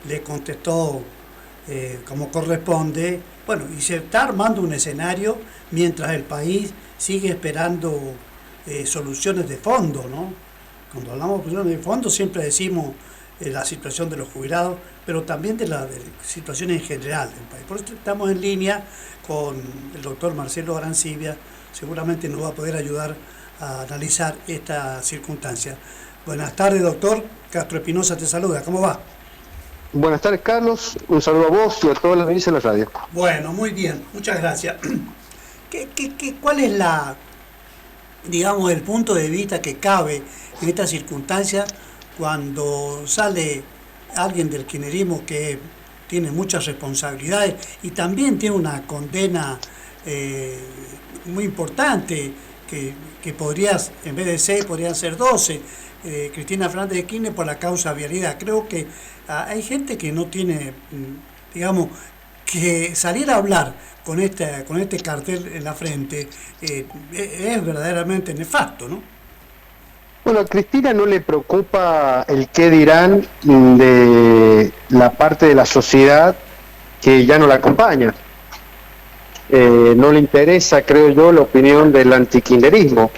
le contestó como corresponde. Bueno, y se está armando un escenario mientras el país sigue esperando soluciones de fondo, ¿no? Cuando hablamos de soluciones de fondo siempre decimos la situación de los jubilados, pero también de situaciones en general del país. Por eso estamos en línea con el doctor Marcelo Arancibia, seguramente nos va a poder ayudar a analizar esta circunstancia. Buenas tardes, doctor. Castro Espinosa te saluda. ¿Cómo va? Buenas tardes, Carlos. Un saludo a vos y a todas las audiencias de la radio. Bueno, muy bien. Muchas gracias. ¿Cuál es digamos, el punto de vista que cabe en esta circunstancia cuando sale alguien del kirchnerismo que tiene muchas responsabilidades y también tiene una condena muy importante que podrías, en vez de 6, podrían ser 12? Cristina Fernández de Kirchner por la causa vialidad. Creo que hay gente que no tiene, digamos, que salir a hablar con este cartel en la frente es verdaderamente nefasto, ¿no? Bueno, a Cristina no le preocupa el qué dirán de la parte de la sociedad que ya no la acompaña. No le interesa, creo yo, la opinión del antikirchnerismo.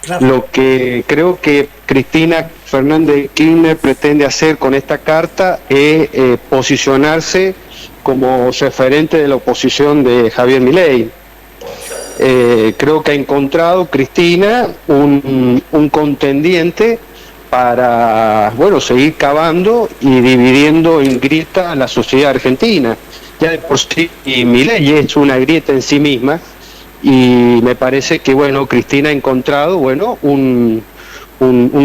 Claro. Lo que creo que Cristina Fernández de Kirchner pretende hacer con esta carta es posicionarse como referente de la oposición de Javier Milei. Creo que ha encontrado Cristina un contendiente para, bueno, seguir cavando y dividiendo en grieta a la sociedad argentina. Ya de por sí Milei es una grieta en sí misma, y me parece que, bueno, Cristina ha encontrado, bueno, un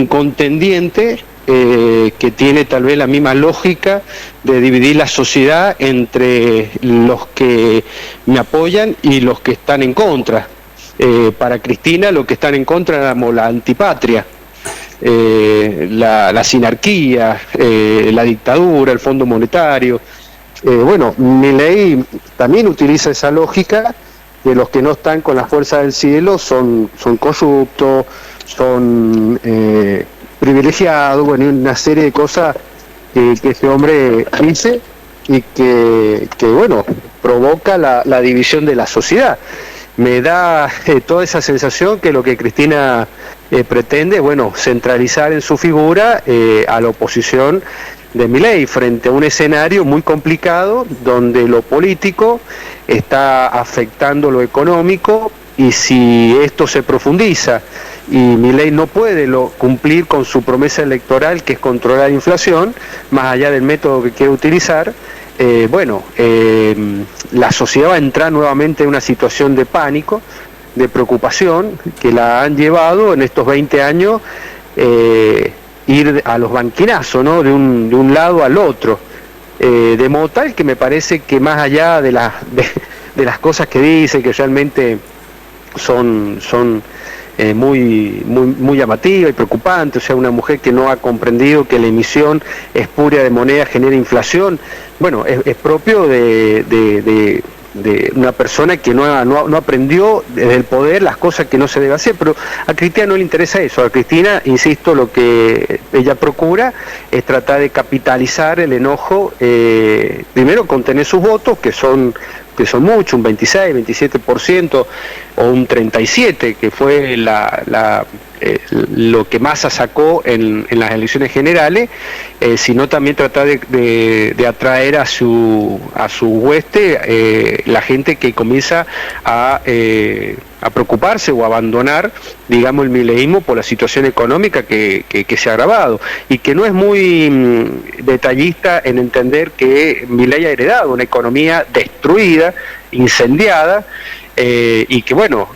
contendiente que tiene tal vez la misma lógica de dividir la sociedad entre los que me apoyan y los que están en contra. Para Cristina, los que están en contra éramos la antipatria, la sinarquía, la dictadura, el Fondo Monetario. Bueno, Milei también utiliza esa lógica de los que no están con las fuerzas del cielo, son corruptos, son privilegiados, bueno, y una serie de cosas que ese hombre dice y que bueno, provoca la división de la sociedad. Me da toda esa sensación que lo que Cristina pretende, bueno, centralizar en su figura a la oposición de Milei frente a un escenario muy complicado donde lo político está afectando lo económico, y si esto se profundiza y Milei no puede cumplir con su promesa electoral, que es controlar la inflación, más allá del método que quiere utilizar, la sociedad va a entrar nuevamente en una situación de pánico, de preocupación, que la han llevado en estos 20 años ir a los banquinazos, ¿no? de un lado al otro, de modo tal que me parece que más allá de las cosas que dice, que realmente son muy llamativas y preocupantes, o sea, una mujer que no ha comprendido que la emisión espuria de moneda genera inflación, bueno, es propio de una persona que no aprendió desde el poder las cosas que no se debe hacer. Pero a Cristina no le interesa eso. A Cristina, insisto, lo que ella procura es tratar de capitalizar el enojo, primero contener sus votos, que son muchos, un 26, 27% o un 37%, que fue lo que Massa sacó en las elecciones generales, sino también tratar de atraer a su hueste la gente que comienza a preocuparse o abandonar, digamos, el mileísmo por la situación económica que se ha agravado, y que no es muy detallista en entender que Milei ha heredado una economía destruida, incendiada, y que, bueno,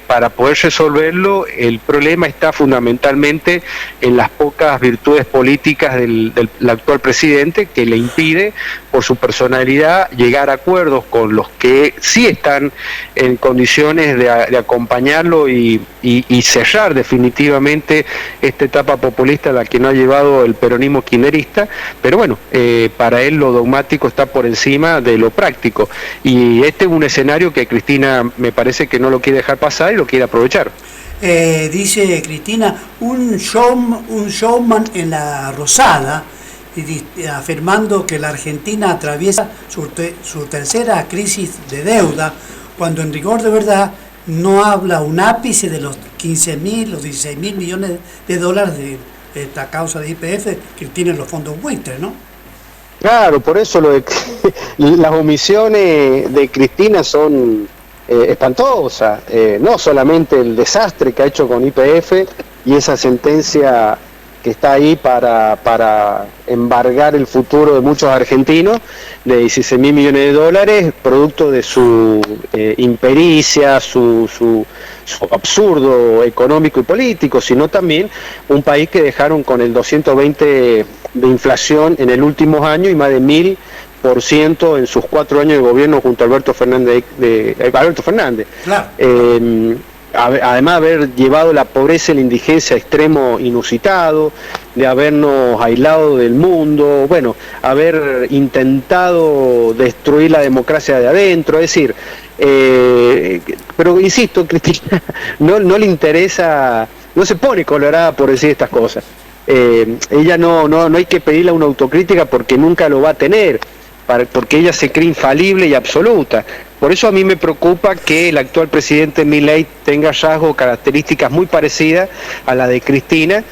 para poder resolverlo, el problema está fundamentalmente en las pocas virtudes políticas del actual presidente, que le impide, por su personalidad, llegar a acuerdos con los que sí están en condiciones de acompañarlo y cerrar definitivamente esta etapa populista a la que no ha llevado el peronismo kirchnerista. Pero bueno, para él lo dogmático está por encima de lo práctico, y este es un escenario que Cristina me parece que no lo quiere dejar pasar y lo quiere aprovechar. Dice Cristina, un showman en la Rosada, afirmando que la Argentina atraviesa su tercera crisis de deuda, cuando en rigor de verdad no habla un ápice de los 15.000 o 16.000 millones de dólares de esta causa de YPF que tienen los fondos buitres, ¿no? Claro, por eso las omisiones de Cristina son espantosas. No solamente el desastre que ha hecho con YPF y esa sentencia que está ahí para embargar el futuro de muchos argentinos, de 16.000 millones de dólares, producto de su impericia, su absurdo económico y político, sino también un país que dejaron con el 220 de inflación en el último año y más de 1.000% en sus 4 años de gobierno junto a Alberto Fernández. Claro. Además de haber llevado la pobreza y la indigencia a extremo inusitado, de habernos aislado del mundo, bueno, haber intentado destruir la democracia de adentro, es decir, pero insisto, Cristina no le interesa, no se pone colorada por decir estas cosas. Ella no hay que pedirle una autocrítica porque nunca lo va a tener, porque ella se cree infalible y absoluta. Por eso a mí me preocupa que el actual presidente Milei tenga rasgos, características muy parecidas a la de Cristina,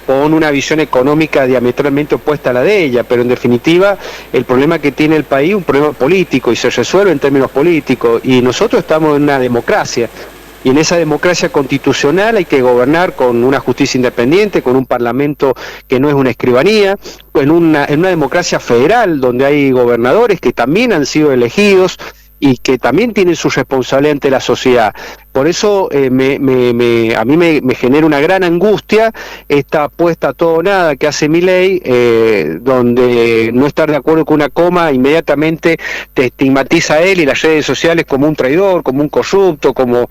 con una visión económica diametralmente opuesta a la de ella, pero en definitiva el problema que tiene el país es un problema político y se resuelve en términos políticos, y nosotros estamos en una democracia. Y en esa democracia constitucional hay que gobernar con una justicia independiente, con un parlamento que no es una escribanía, en una democracia federal donde hay gobernadores que también han sido elegidos y que también tienen su responsabilidad ante la sociedad. Por eso a mí me genera una gran angustia esta apuesta a todo o nada que hace Milei, donde no estar de acuerdo con una coma inmediatamente te estigmatiza a él y las redes sociales como un traidor, como un corrupto, como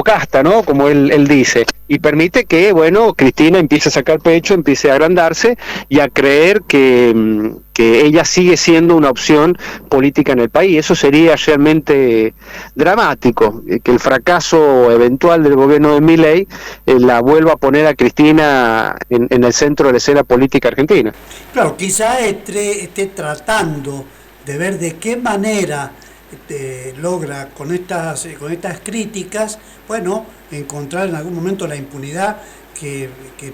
casta, ¿no? Como él dice, y permite que, bueno, Cristina empiece a sacar pecho, empiece a agrandarse y a creer que ella sigue siendo una opción política en el país. Eso sería realmente dramático, que el fracaso eventual del gobierno de Milei la vuelva a poner a Cristina en el centro de la escena política argentina. Claro, quizá esté tratando de ver de qué manera logra con estas críticas, bueno, encontrar en algún momento la impunidad que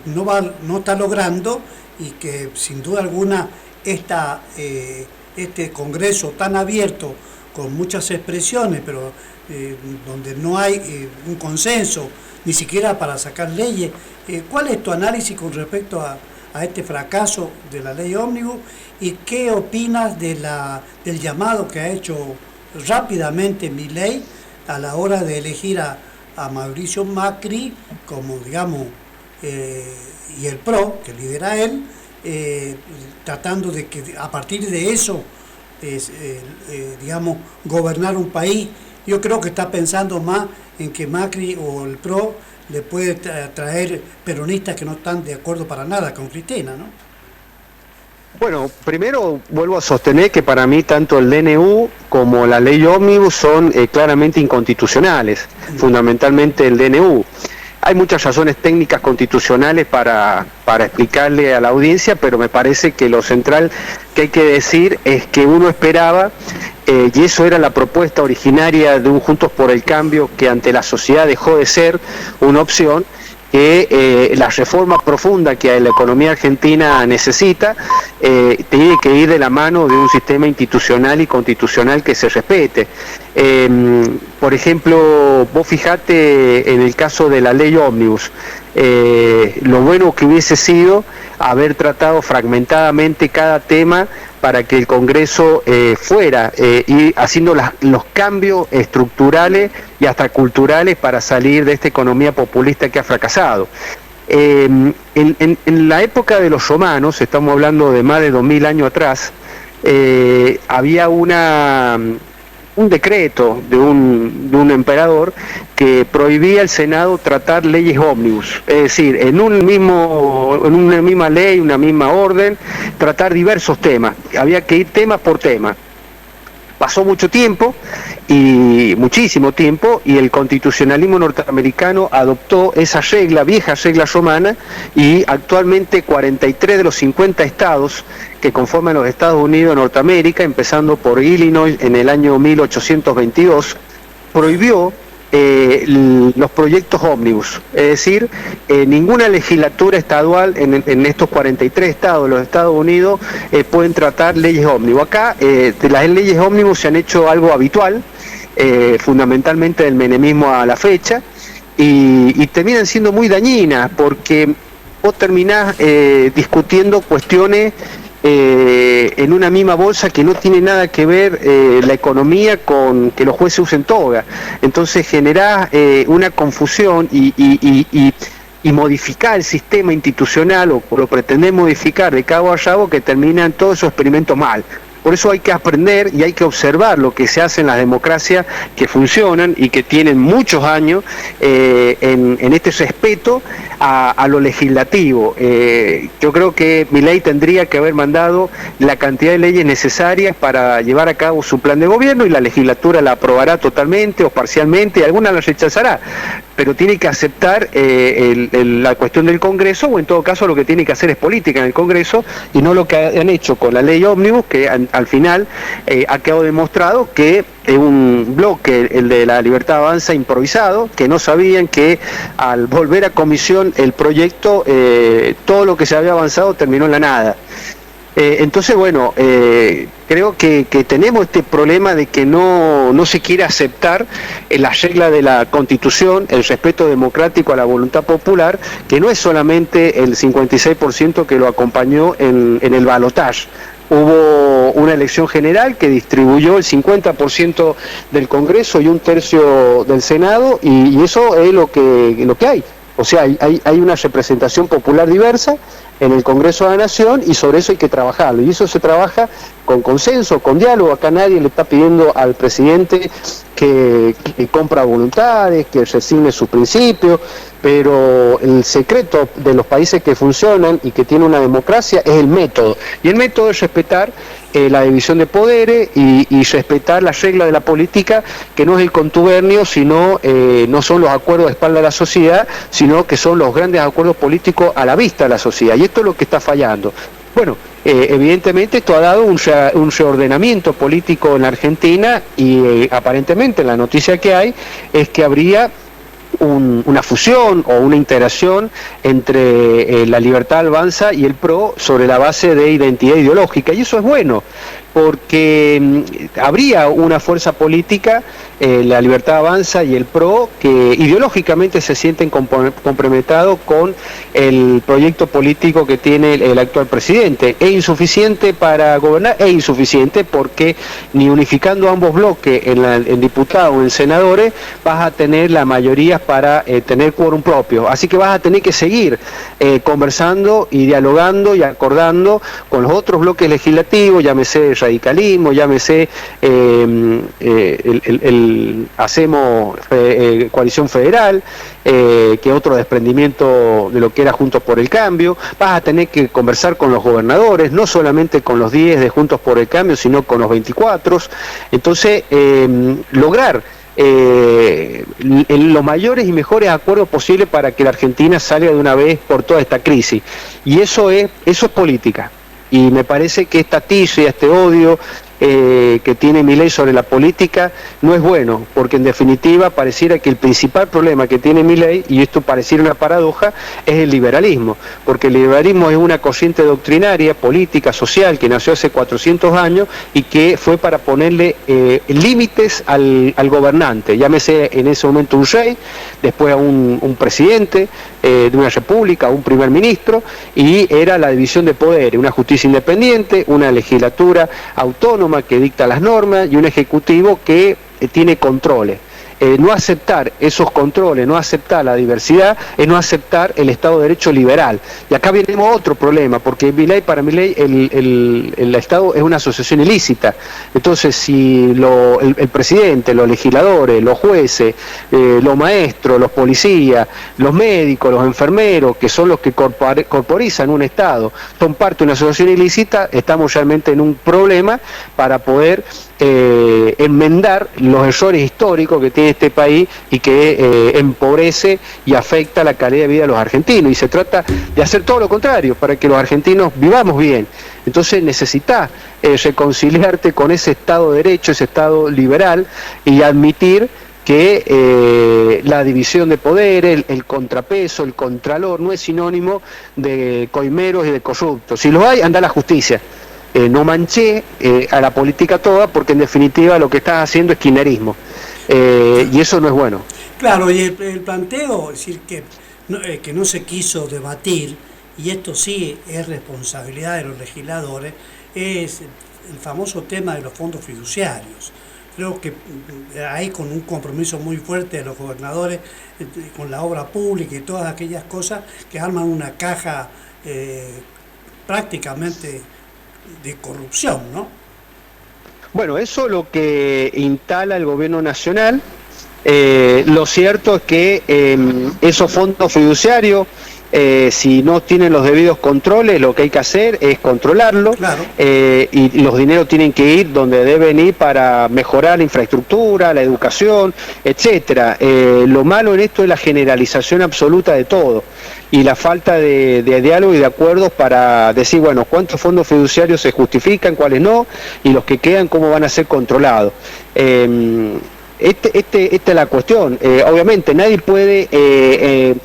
no está logrando, y que sin duda alguna este Congreso tan abierto, con muchas expresiones, pero donde no hay un consenso, ni siquiera para sacar leyes. ¿Cuál es tu análisis con respecto a este fracaso de la ley ómnibus, y qué opinas del llamado que ha hecho rápidamente Milei a la hora de elegir a Mauricio Macri como, digamos, y el PRO, que lidera él, tratando de que a partir de eso, digamos, gobernar un país? Yo creo que está pensando más en que Macri o el PRO le puede traer peronistas que no están de acuerdo para nada con Cristina, ¿no? Bueno, primero vuelvo a sostener que para mí tanto el DNU como la ley ómnibus son claramente inconstitucionales, fundamentalmente el DNU. Hay muchas razones técnicas constitucionales para explicarle a la audiencia, pero me parece que lo central que hay que decir es que uno esperaba, y eso era la propuesta originaria de un Juntos por el Cambio, que ante la sociedad dejó de ser una opción, que la reforma profunda que la economía argentina necesita tiene que ir de la mano de un sistema institucional y constitucional que se respete. Por ejemplo, vos fijate en el caso de la ley ómnibus, lo bueno que hubiese sido haber tratado fragmentadamente cada tema para que el Congreso fuera y haciendo los cambios estructurales y hasta culturales para salir de esta economía populista que ha fracasado. En la época de los romanos, estamos hablando de más de 2000 años atrás, había un decreto de un emperador que prohibía al Senado tratar leyes ómnibus, es decir, en una misma ley, una misma orden, tratar diversos temas. Había que ir tema por tema. Pasó mucho tiempo, y muchísimo tiempo, y el constitucionalismo norteamericano adoptó esa regla, vieja regla romana, y actualmente 43 de los 50 estados que conforman los Estados Unidos de Norteamérica, empezando por Illinois en el año 1822, prohibió los proyectos ómnibus, es decir, ninguna legislatura estadual en estos 43 estados de los Estados Unidos pueden tratar leyes ómnibus. Acá de las leyes ómnibus se han hecho algo habitual, fundamentalmente del menemismo a la fecha, y terminan siendo muy dañinas porque vos terminás discutiendo cuestiones en una misma bolsa que no tiene nada que ver la economía con que los jueces usen toga. Entonces generás una confusión y modificar el sistema institucional, o lo pretendés modificar de cabo a rabo, que terminan todos esos experimentos mal. Por eso hay que aprender y hay que observar lo que se hace en las democracias que funcionan y que tienen muchos años en este respeto a lo legislativo. Yo creo que Milei tendría que haber mandado la cantidad de leyes necesarias para llevar a cabo su plan de gobierno, y la legislatura la aprobará totalmente o parcialmente, y alguna la rechazará, pero tiene que aceptar la cuestión del Congreso, o en todo caso lo que tiene que hacer es política en el Congreso, y no lo que han hecho con la ley ómnibus, que al final ha quedado demostrado que es un bloque, el de la Libertad Avanza, improvisado, que no sabían que al volver a comisión el proyecto, todo lo que se había avanzado terminó en la nada. Entonces, bueno, creo que tenemos este problema de que no se quiere aceptar la regla de la Constitución, el respeto democrático a la voluntad popular, que no es solamente el 56% que lo acompañó en el balotaje. Hubo una elección general que distribuyó el 50% del Congreso y un tercio del Senado, y eso es lo que hay. O sea, hay una representación popular diversa en el Congreso de la Nación, y sobre eso hay que trabajarlo, y eso se trabaja con consenso, con diálogo. Acá nadie le está pidiendo al presidente que compra voluntades, que resigne sus principios, pero el secreto de los países que funcionan y que tienen una democracia es el método, y el método es respetar la división de poderes y respetar las reglas de la política, que no es el contubernio, sino no son los acuerdos de espalda de la sociedad, sino que son los grandes acuerdos políticos a la vista de la sociedad, y esto es lo que está fallando. Bueno, evidentemente esto ha dado un reordenamiento político en la Argentina, y aparentemente la noticia que hay es que habría una fusión o una integración entre la Libertad Avanza y el PRO sobre la base de identidad ideológica, y eso es bueno, porque habría una fuerza política, la Libertad Avanza y el PRO, que ideológicamente se sienten comprometidos con el proyecto político que tiene el actual presidente. ¿Es insuficiente para gobernar? Es insuficiente, porque ni unificando ambos bloques en diputados o en senadores vas a tener la mayoría para tener quórum propio. Así que vas a tener que seguir conversando y dialogando y acordando con los otros bloques legislativos, llámese radicalismo, llámese hacemos coalición federal, que otro desprendimiento de lo que era Juntos por el Cambio. Vas a tener que conversar con los gobernadores, no solamente con los 10 de Juntos por el Cambio, sino con los 24. Entonces, lograr los mayores y mejores acuerdos posibles para que la Argentina salga de una vez por toda esta crisis. Y eso es política. Y me parece que esta ticia, este odio que tiene Milei sobre la política no es bueno, porque en definitiva pareciera que el principal problema que tiene Milei, y esto pareciera una paradoja, es el liberalismo, porque el liberalismo es una corriente doctrinaria, política, social, que nació hace 400 años y que fue para ponerle límites al gobernante, llámese en ese momento un rey, después a un presidente de una república, un primer ministro, y era la división de poderes, una justicia independiente, una legislatura autónoma que dicta las normas y un ejecutivo que tiene controles. No aceptar esos controles, no aceptar la diversidad, es no aceptar el Estado de Derecho liberal. Y acá tenemos otro problema, porque para Milei el Estado es una asociación ilícita. Entonces, si el presidente, los legisladores, los jueces, los maestros, los policías, los médicos, los enfermeros, que son los que corporizan un Estado, son parte de una asociación ilícita, estamos realmente en un problema para poder enmendar los errores históricos que tiene este país y que empobrece y afecta la calidad de vida de los argentinos. Y se trata de hacer todo lo contrario para que los argentinos vivamos bien. Entonces necesitas reconciliarte con ese Estado de Derecho, ese Estado liberal, y admitir que la división de poderes, el contrapeso, el contralor, no es sinónimo de coimeros y de corruptos. Si los hay, anda a la justicia. No manché a la política toda, porque en definitiva lo que estás haciendo es kirchnerismo. Y eso no es bueno. Claro, y el planteo, es decir, que no se quiso debatir, y esto sí es responsabilidad de los legisladores, es el famoso tema de los fondos fiduciarios. Creo que hay con un compromiso muy fuerte de los gobernadores con la obra pública y todas aquellas cosas que arman una caja prácticamente de corrupción, ¿no? Bueno, eso es lo que instala el gobierno nacional. Lo cierto es que esos fondos fiduciarios, si no tienen los debidos controles, lo que hay que hacer es controlarlo. Claro. Y los dineros tienen que ir donde deben ir para mejorar la infraestructura, la educación, etcétera. Lo malo en esto es la generalización absoluta de todo y la falta de diálogo y de acuerdos para decir, bueno, cuántos fondos fiduciarios se justifican, cuáles no, y los que quedan, cómo van a ser controlados. Esta es la cuestión. Obviamente nadie puede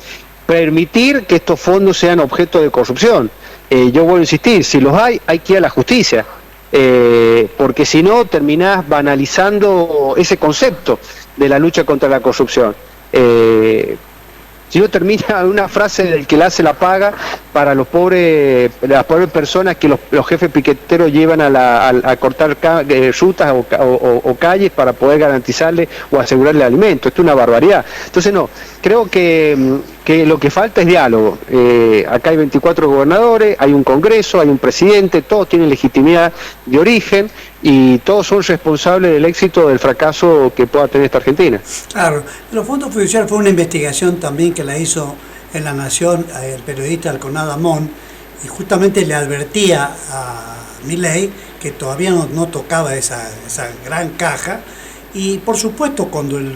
permitir que estos fondos sean objeto de corrupción. Yo vuelvo a insistir, si los hay que ir a la justicia, porque si no terminás banalizando ese concepto de la lucha contra la corrupción. Si no termina una frase del que la hace la paga para las pobres personas que los jefes piqueteros llevan a cortar rutas o calles para poder garantizarle o asegurarle alimento. Esto es una barbaridad. Entonces no, creo que lo que falta es diálogo. Acá hay 24 gobernadores, hay un Congreso, hay un presidente, todos tienen legitimidad de origen y todos son responsables del éxito o del fracaso que pueda tener esta Argentina. Claro, los fondos fiduciarios fue una investigación también que la hizo en La Nación el periodista Alconada Amón, y justamente le advertía a Milei que todavía no tocaba esa gran caja, y por supuesto cuando el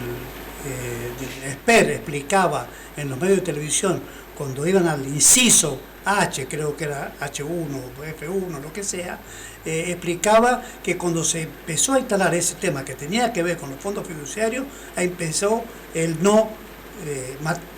Esper explicaba en los medios de televisión, cuando iban al inciso H, creo que era H1 o F1, lo que sea, explicaba que cuando se empezó a instalar ese tema que tenía que ver con los fondos fiduciarios, ahí empezó el no,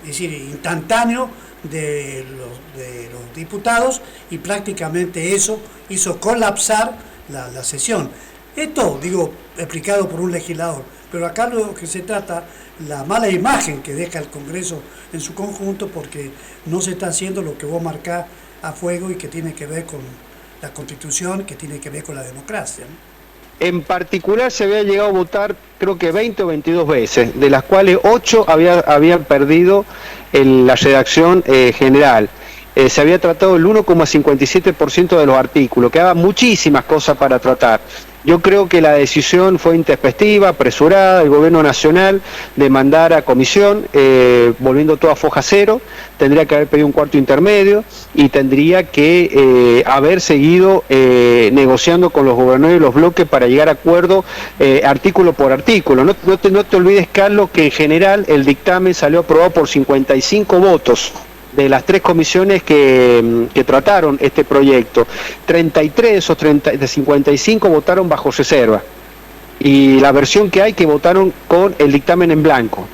es decir, instantáneo de los diputados, y prácticamente eso hizo colapsar la sesión. Esto, digo, explicado por un legislador, pero acá lo que se trata, la mala imagen que deja el Congreso en su conjunto, porque no se está haciendo lo que vos marcás a fuego y que tiene que ver con la Constitución, que tiene que ver con la democracia, ¿no? En particular se había llegado a votar creo que 20 o 22 veces, de las cuales 8 habían perdido la redacción general. Se había tratado el 1,57% de los artículos, quedaban muchísimas cosas para tratar. Yo creo que la decisión fue intempestiva, apresurada del gobierno nacional de mandar a comisión, volviendo todo a foja cero. Tendría que haber pedido un cuarto intermedio y tendría que haber seguido negociando con los gobernadores y los bloques para llegar a acuerdo artículo por artículo. No te olvides, Carlos, que en general el dictamen salió aprobado por 55 votos. De las 3 comisiones que trataron este proyecto, 33 de esos 55 votaron bajo reserva, y la versión que hay que votaron con el dictamen en blanco.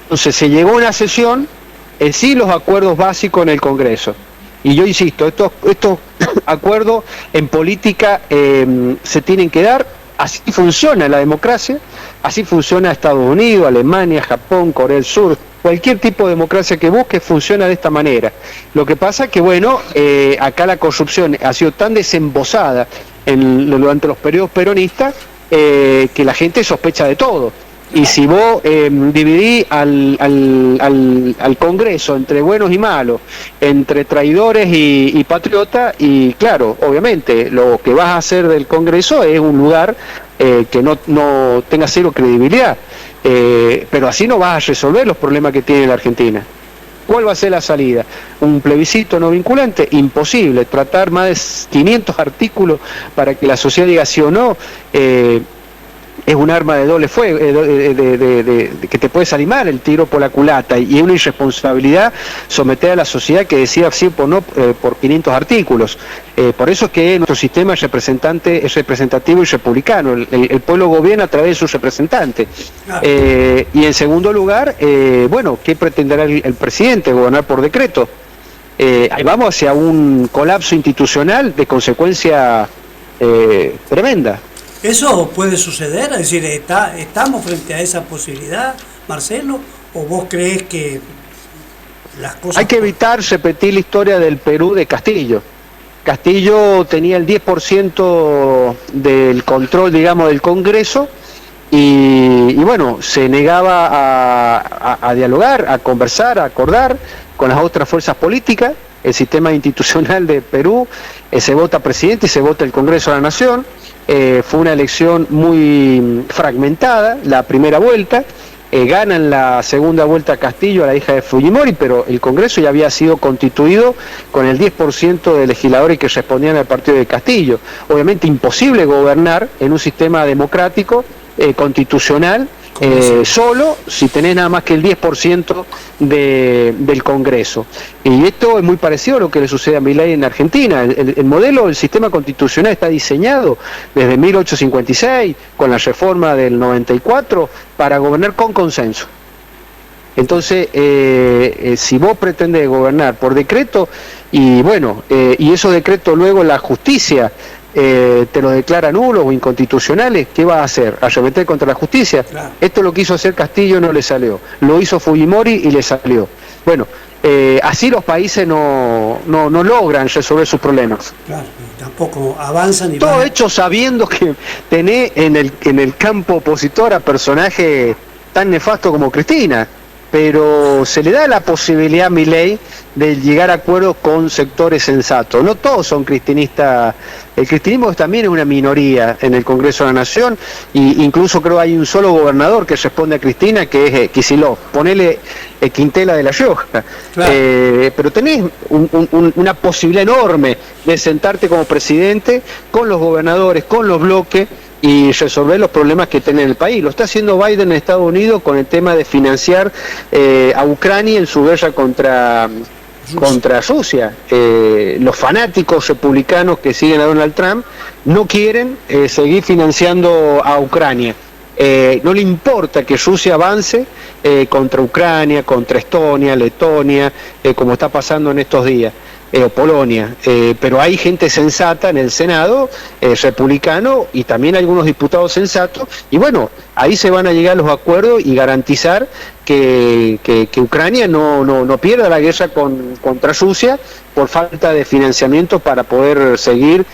Entonces se llegó a una sesión sin los acuerdos básicos en el Congreso, y yo insisto, estos acuerdos en política se tienen que dar. Así funciona la democracia, así funciona Estados Unidos, Alemania, Japón, Corea del Sur. Cualquier tipo de democracia que busque funciona de esta manera. Lo que pasa es que, bueno, acá la corrupción ha sido tan desembosada durante los periodos peronistas que la gente sospecha de todo. Y si vos dividís al Congreso entre buenos y malos, entre traidores y patriotas, y claro, obviamente lo que vas a hacer del Congreso es un lugar que no tenga cero credibilidad. Pero así no vas a resolver los problemas que tiene la Argentina. ¿Cuál va a ser la salida? ¿Un plebiscito no vinculante? Imposible. Tratar más de 500 artículos para que la sociedad diga sí o no, es un arma de doble fuego, que te puede salimar el tiro por la culata, y es una irresponsabilidad someter a la sociedad que decida sí o no por 500 artículos. Por eso es que nuestro sistema es representativo y republicano. El pueblo gobierna a través de sus representantes. Y en segundo lugar, bueno, ¿qué pretenderá el presidente? ¿Gobernar por decreto? Ahí vamos hacia un colapso institucional de consecuencia tremenda. ¿Eso puede suceder? Es decir, ¿estamos frente a esa posibilidad, Marcelo? ¿O vos crees que las cosas... Hay que evitar repetir la historia del Perú de Castillo. Castillo tenía el 10% del control, digamos, del Congreso, y bueno, se negaba a dialogar, a conversar, a acordar con las otras fuerzas políticas. El sistema institucional de Perú, se vota presidente y se vota el Congreso de la Nación. Fue una elección muy fragmentada, la primera vuelta. Gana en la segunda vuelta Castillo, a la hija de Fujimori, pero el Congreso ya había sido constituido con el 10% de legisladores que respondían al partido de Castillo. Obviamente imposible gobernar en un sistema democrático, constitucional, solo si tenés nada más que el 10% del Congreso. Y esto es muy parecido a lo que le sucede a Milei en Argentina. El modelo del sistema constitucional está diseñado desde 1856, con la reforma del 94, para gobernar con consenso. Entonces, si vos pretendés gobernar por decreto, y bueno, y esos decretos luego la justicia te lo declara nulos o inconstitucionales, ¿qué vas a hacer? ¿Arremeter contra la justicia? Claro. Esto lo quiso hacer Castillo, no le salió. Lo hizo Fujimori y le salió. Bueno, así los países no logran resolver sus problemas. Claro, tampoco avanzan. Y todo hecho sabiendo que tenés en el campo opositor a personajes tan nefastos como Cristina, pero se le da la posibilidad a Milei de llegar a acuerdos con sectores sensatos. No todos son cristinistas. El cristianismo también es una minoría en el Congreso de la Nación, e incluso creo hay un solo gobernador que responde a Cristina, que es Kicillof. Ponele Quintela de la Rioja. Claro. Pero tenés una posibilidad enorme de sentarte como presidente con los gobernadores, con los bloques, y resolver los problemas que tiene el país. Lo está haciendo Biden en Estados Unidos con el tema de financiar a Ucrania en su guerra contra Rusia. Los fanáticos republicanos que siguen a Donald Trump no quieren seguir financiando a Ucrania. No le importa que Rusia avance contra Ucrania, contra Estonia, Letonia, como está pasando en estos días. O Polonia, pero hay gente sensata en el Senado, republicano, y también algunos diputados sensatos, y bueno, ahí se van a llegar los acuerdos y garantizar que Ucrania no pierda la guerra contra Rusia por falta de financiamiento para poder seguir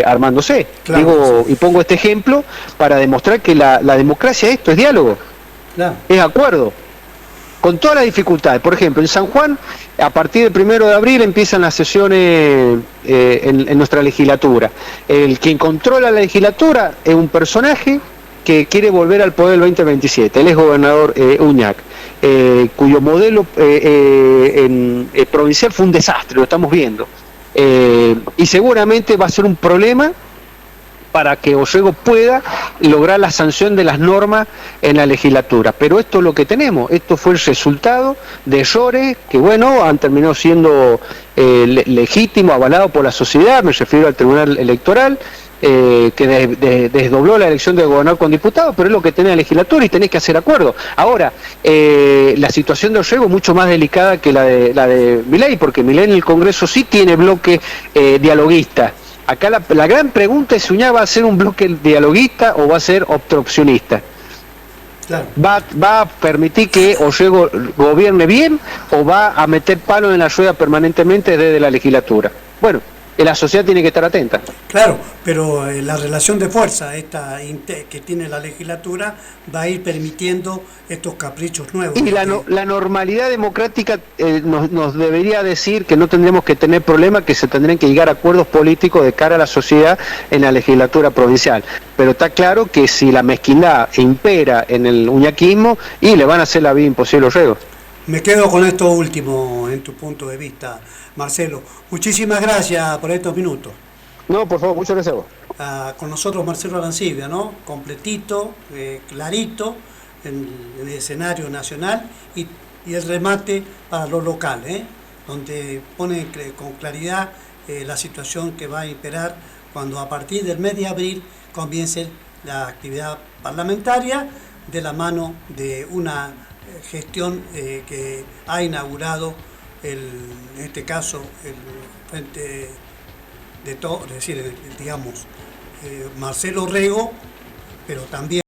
armándose. Claro, digo, y pongo este ejemplo para demostrar que la democracia es diálogo, claro, es acuerdo. Con todas las dificultades. Por ejemplo, en San Juan, a partir del 1 de abril empiezan las sesiones en nuestra legislatura. Quien controla la legislatura es un personaje que quiere volver al poder el 2027. Él es gobernador Uñac, cuyo modelo provincial fue un desastre, lo estamos viendo. Y seguramente va a ser un problema para que Orrego pueda lograr la sanción de las normas en la legislatura. Pero esto es lo que tenemos, esto fue el resultado de errores que, bueno, han terminado siendo legítimos, avalados por la sociedad, me refiero al Tribunal Electoral, que desdobló la elección de gobernador con diputados, pero es lo que tiene la legislatura y tenés que hacer acuerdo. Ahora, la situación de Orrego es mucho más delicada que la de Milei, porque Milei en el Congreso sí tiene bloque dialoguista. Acá la gran pregunta es si Uñac va a ser un bloque dialoguista o va a ser obstruccionista. Claro. ¿Va a permitir que Orrego gobierne bien o va a meter palo en la rueda permanentemente desde la legislatura? Bueno, la sociedad tiene que estar atenta. Claro, pero la relación de fuerza que tiene la legislatura va a ir permitiendo estos caprichos nuevos. Y la normalidad democrática nos debería decir que no tendremos que tener problemas, que se tendrían que llegar a acuerdos políticos de cara a la sociedad en la legislatura provincial. Pero está claro que si la mezquindad impera en el uñaquismo, y le van a hacer la vida imposible a Orrego. Me quedo con esto último en tu punto de vista, Marcelo. Muchísimas gracias por estos minutos. No, por favor, muchas gracias a vos. Con nosotros Marcelo Arancibia, ¿no? Completito, clarito, en el escenario nacional y el remate para lo local, donde pone con claridad la situación que va a imperar cuando a partir del mes de abril comience la actividad parlamentaria de la mano de una gestión que ha inaugurado en este caso el Frente de todo, es decir, digamos, Marcelo Rego, pero también